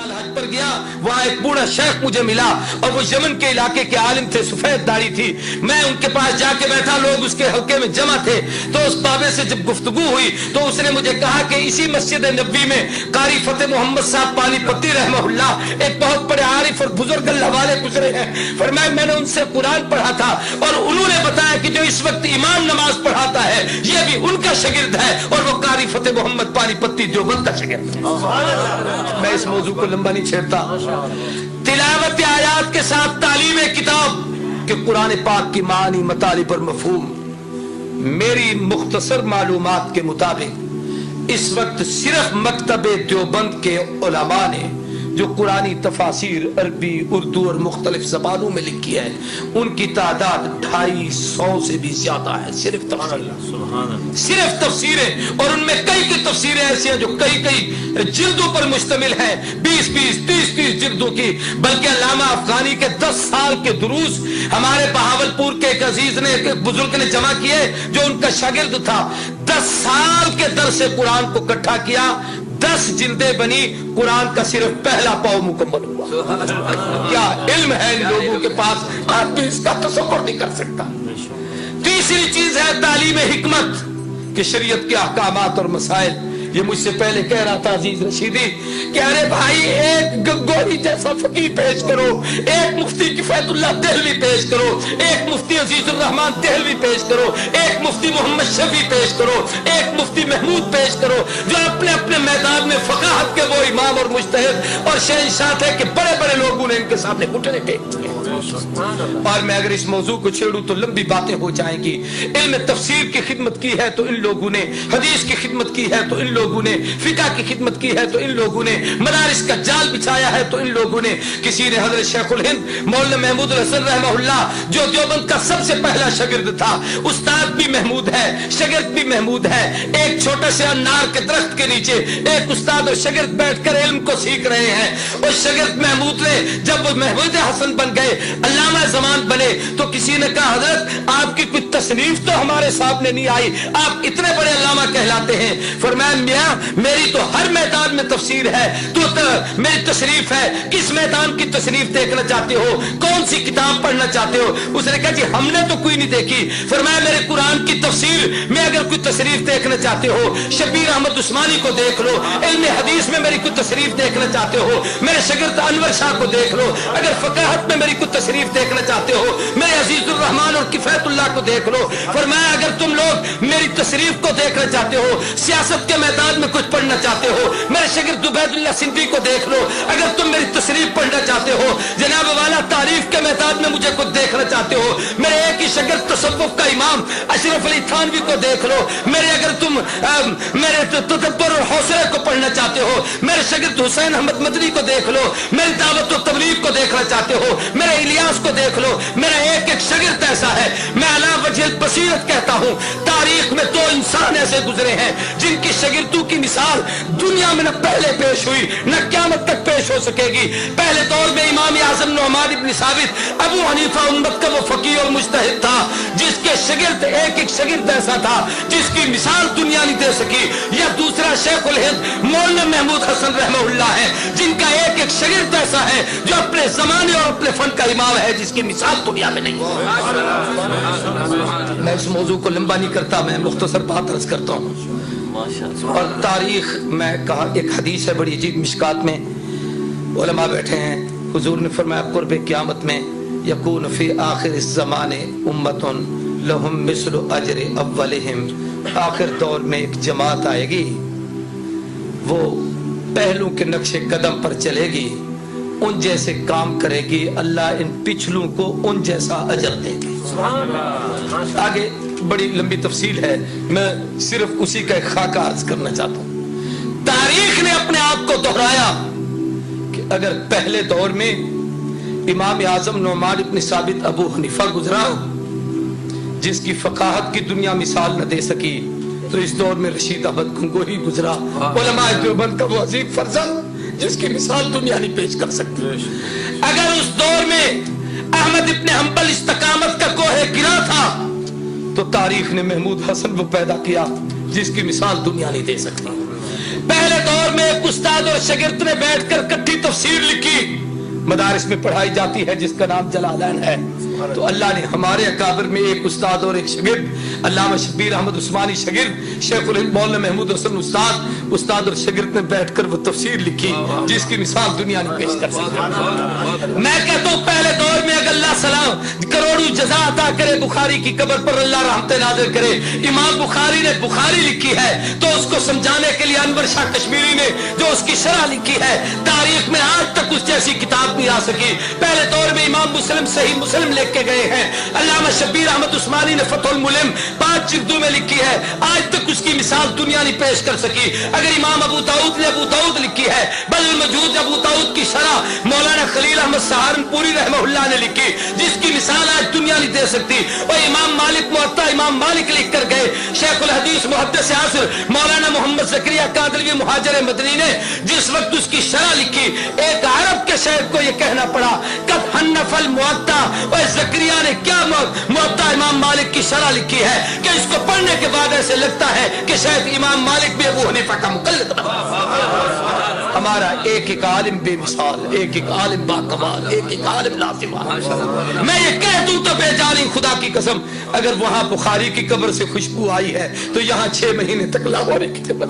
साल हज पर गया, वहां एक बूढ़ा शेख मुझे मिला और वो यमन के इलाके के आलिम थे, सफेद दाढ़ी थी। मैं उनके पास जाके बैठा, लोग उसके हल्के में जमा थे। तो उस बाबे से जब गुफ्तगू हुई तो उसने मुझे कहा कि इसी मस्जिद नबी में कारी फतेह मोहम्मद साहब पानीपत्ती रहमहुल्लाह एक बहुत बड़े आरिफ और बुजुर्ग अल्लाह वाले गुजरे हैं। फरमाया मैंने उनसे कुरान पढ़ा था और उन्होंने बताया कि जो इस वक्त इमाम नमाज पढ़ाता है ये भी उनका शागिर्द है और वो कारी फतेह मोहम्मद पानीपत्ती देवबंद का शागिर्द है। मैं इस मौजू को लंबा नहीं छेड़ता। तिलावत आयात के साथ तालीम किताब के कुरान पाक की मानी मतालिब और मफहूम, मेरी मुख्तसर मालूमात के मुताबिक इस वक्त सिर्फ मकतबे देवबंद के उलमा ने जो कुरानी तफासिर अरबी उर्दू और मुख्तलिफ जबानों में लिखी है उनकी तादाद 250 से भी ज्यादा है। सिर्फ तफसीरें, और उनमें कई तफसीरें ऐसी हैं जो कई जिल्दों पर मुश्तमिल हैं, 20-20 30-30 जिल्दों की। बल्कि अल्लामा अफगानी के 10 साल के दुरूस हमारे बहावलपुर के एक अजीज ने, एक बुजुर्ग ने जमा किए जो उनका शागिर्द था। 10 साल के दर से कुरान को इकट्ठा किया, 10 जिल्दें बनी, कुरान का सिर्फ पहला पाव मुकम्मल हुआ। क्या इल्म है इन लोगों के पास, आदमी इसका तसव्वुर नहीं कर सकता। तीसरी चीज है तालीम हिकमत कि शरीयत के अहकामात और मसाइल। ये मुझसे पहले कह रहा था अजीज रशीदी कि अरे भाई एक गंगोही जैसा फकीर पेश करो, एक मुफ्ती किफायतुल्लाह देहलवी पेश करो, एक मुफ्ती अजीजुर रहमान देहलवी पेश करो, एक मुफ्ती मोहम्मद शफी पेश करो, एक मुफ्ती महमूद पेश करो, जो अपने अपने मैदान में फकाहत के वो इमाम और मुज्तहिद और शहंशाह थे कि बड़े बड़े लोगों ने इनके सामने घुटने टेक दिए। और मैं अगर इस मौजू को छेड़ूं तो लंबी बातें हो जाएंगी। इल्म तफसीर की खिदमत की है तो इन लोगों ने, हदीस की खिदमत की है तो इन लोगों ने, फिका की खिदमत की है तो इन लोगों ने, मदारिस का जाल बिछाया है तो इन लोगों ने। किसी ने हजरत शेखुल हिंद मौलाना महमूद हसन रहमहुल्लाह जो देवबंद का सबसे पहला शागिर्द था, उस्ताद भी महमूद है, शागिर्द भी महमूद है। एक छोटे से अनार के दरख्त के नीचे एक उस्ताद और शागिर्द बैठकर इल्म को सीख रहे हैं। और शागिर्द महमूद ने जब वो महमूद हसन बन गए, अल्लामा ज़मान बने, तो किसी ने कहा हजरत आपकी कोई तसनीफ तो हमारे सामने नहीं आई, आप इतने बड़े अल्लामा कहलाते हैं। फरमाया मियां मेरी तो हर मैदान में तफसीर है, तो मेरी तशरीफ है, किस मैदान की तशरीफ देखना चाहते हो, कौन सी किताब पढ़ना चाहते हो? उसने कहा जी हमने तो कोई नहीं देखी। फरमाया मेरे कुरान की तफसीर में अगर कोई तशरीफ देखना चाहते हो, शबीर अहमद उस्मानी को देख लो। इल्म हदीस में मेरी कोई तशरीफ देखना चाहते हो, मेरे शागिर्द अनवर शाह को देख लो। अगर फकाहत में मेरी कोई तशरीफ देखना चाहते हो, मेरे अजीजुर रहमान और किफायतुल्लाह को देख लो। फरमाया अगर तुम लोग मेरी तशरीफ को देखना चाहते हो, सियासत के मैदान में कुछ पढ़ना चाहते हो, मेरे शागिर्द उबैदुल्लाह सिंधी को देख लो। अगर तुम मेरी तशरीफ पढ़ना चाहते हो, जनाब वाला तारीफ के मैदान में मुझे कुछ देखना चाहते हो, मेरे एक ही शागिर्द तसव्वुफ का इमाम अशरफ अली थानवी को देख लो। मेरे अगर तुम मेरे तदब्बर और हौसले को पढ़ना चाहते हो, मेरे शागिर्द हुसैन अहमद मदनी को देख लो। मेरी दावत और तबलीग को देखना चाहते हो, मेरे इलियास को देख लो। मेरा एक एक शागिर्द ऐसा है। मैं अला वजह बसीरत कहता हूँ, तारीख में 2 इंसान ऐसे गुजरे हैं जिनकी शागिर्दों की मिसाल दुनिया में न पहले पेश हुई न क़यामत तक पेश हो सकेगी। पहले दौर में इमाम आज़म नुअमान इब्न साबित अबू हनीफा उम्मत का वो फकीह और मुज्तहिद था जिसके शागिर्द एक एक शागिर्द ऐसा था जिसकी मिसाल दुनिया नहीं दे सकी। या दूसरा शेखुल हिंद मौलाना महमूद हसन रहमहुल्लाह है जिनका एक एक शागिर्द ऐसा है जो अपने जमाने और अपने फन का इमाम है जिसकी मिसाल दुनिया में नहीं। मैं इस मौजू को लंबा नहीं करता, मैं मुख्तसर बात अर्ज करता हूँ। और तारीख में कहा, एक हदीस है बड़ी अजीब, मिशकात में उलमा बैठे हैं, हुजूर ने फरमाया कुर्ब क़यामत में यकून फी आखिर इस ज़माने उम्मतुन लहुम मिस्लु अजर अव्वलिहिम। आखिर दौर में एक जमात आएगी, वो पहलू के नक्शे कदम पर चलेगी, उन जैसे काम करेगी, अल्लाह इन पिछलों को उन जैसा अजर देंगे। आगे बड़ी लंबी तफसील है, मैं सिर्फ उसी का एक खाका अर्ज करना चाहता हूं। तारीख ने अपने आप को दोहराया कि अगर पहले दौर में इमाम आज़म नुअमान इब्न साबित अबू हनीफा गुजरा जिसकी फकाहत की दुनिया मिसाल न दे सकी, तो इस दौर में रशीद अहमद गंगोही गुजरा, उलमा देवबंद का वो अजीब फर्जंद जिसकी मिसाल दुनिया नहीं पेश कर सकती। अगर उस दौर में अहमद इब्न हंबल इस्तकामत का कोहे गिरा था, तो तारीख ने महमूद हसन को पैदा किया जिसकी मिसाल दुनिया नहीं दे सकती। पहले दौर में एक उस्ताद और शागिर्द ने बैठकर इकट्ठी तफसीर लिखी, मदारिस में पढ़ाई जाती है, जिसका नाम जलालैन है। तो अल्लाह ने हमारे अकाबिर में एक उस्ताद और एक शागिर्द, अल्लामा शब्बीर अहमद उस्मानी शागिर्द, शेखुल हिंद मौलाना महमूद हसन उस्ताद और शागिर्द ने बैठकर वो तफसीर लिखी जिसकी मिसाल दुनिया ने पेश कर सकी। मैं कहता हूँ पहले दौर में अगर अल्लाह सलाम करोड़ों जज़ा अता करे बुखारी की कब्र पर, अल्लाह रहमत नाज़िल करे, इमाम बुखारी ने बुखारी लिखी है तो उसको समझाने के लिए अनवर शाह कश्मीरी ने जो उसकी शरह लिखी है, तारीख में आज तक उस जैसी किताब नहीं आ सकी। पहले दौर में इमाम मुस्लिम सही मुस्लिम लिख के गए हैं, अल्लामा शब्बीर अहमद उस्मानी ने फतहुल मुलिम 5 जिल्दों में लिखी है, आज तक उसकी मिसाल दुनिया नहीं पेश कर सकी। अगर इमाम अबू दाऊद ने अबू दाऊद लिखी है, बल मौजूद अबू दाऊद की शरह मौलाना खलील अहमद सहारनपुरी रहमहुल्लाह ने लिखी, जिसकी मिसाल आज दुनिया नहीं दे सकती। और इमाम मालिक मुअत्ता इमाम मालिक लिख कर गए, शेखुल हदीस मुहद्दिस आसिर मौलाना मोहम्मद ज़करिया कादलवी मुहाजिर मदनी ने जिस वक्त उसकी शरह लिखी, एक अरब के शायर को यह कहना पड़ा कद हन्नफल मुअत्ता, और ज़करिया ने क्या मुअत्ता इमाम मालिक की शरह लिखी है कि इसको पढ़ने के बाद ऐसे लगता है कि शायद इमाम मालिक भी अबू हनीफा का मुक़ल्लिद बना। हमारा एक एक आलिम बेमिसाल, एक एक आलिम बाकमाल, एक एक आलिम लाज़िम। मैं ये कह दूं तो बेजानी खुदा की कसम, अगर वहां बुखारी की कब्र से खुशबू आई है तो यहाँ 6 महीने तक लाहौरी की कब्र,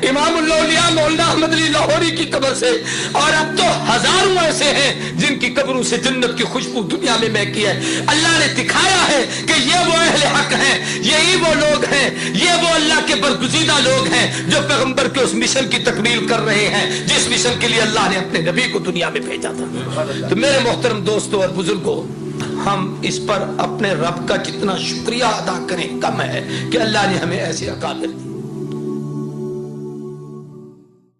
इमाम उल-औलिया मौलाना अहमद अली लाहौरी की कब्र से, और अब तो हजारों ऐसे हैं जिनकी कब्रों से जन्नत की खुशबू दुनिया में महकी है। अल्लाह ने दिखाया है कि ये वो अहले हक हैं, यही वो लोग हैं, ये वो अल्लाह के बरगुज़ीदा लोग हैं जो पैगंबर के उस मिशन की तकमील कर रहे हैं जिस मिशन के लिए अल्लाह ने अपने नबी को दुनिया में भेजा था। तो मेरे मोहतरम दोस्तों और बुजुर्गों, हम इस पर अपने रब का जितना शुक्रिया अदा करें कम है कि अल्लाह ने हमें ऐसे अकाबिर दिए।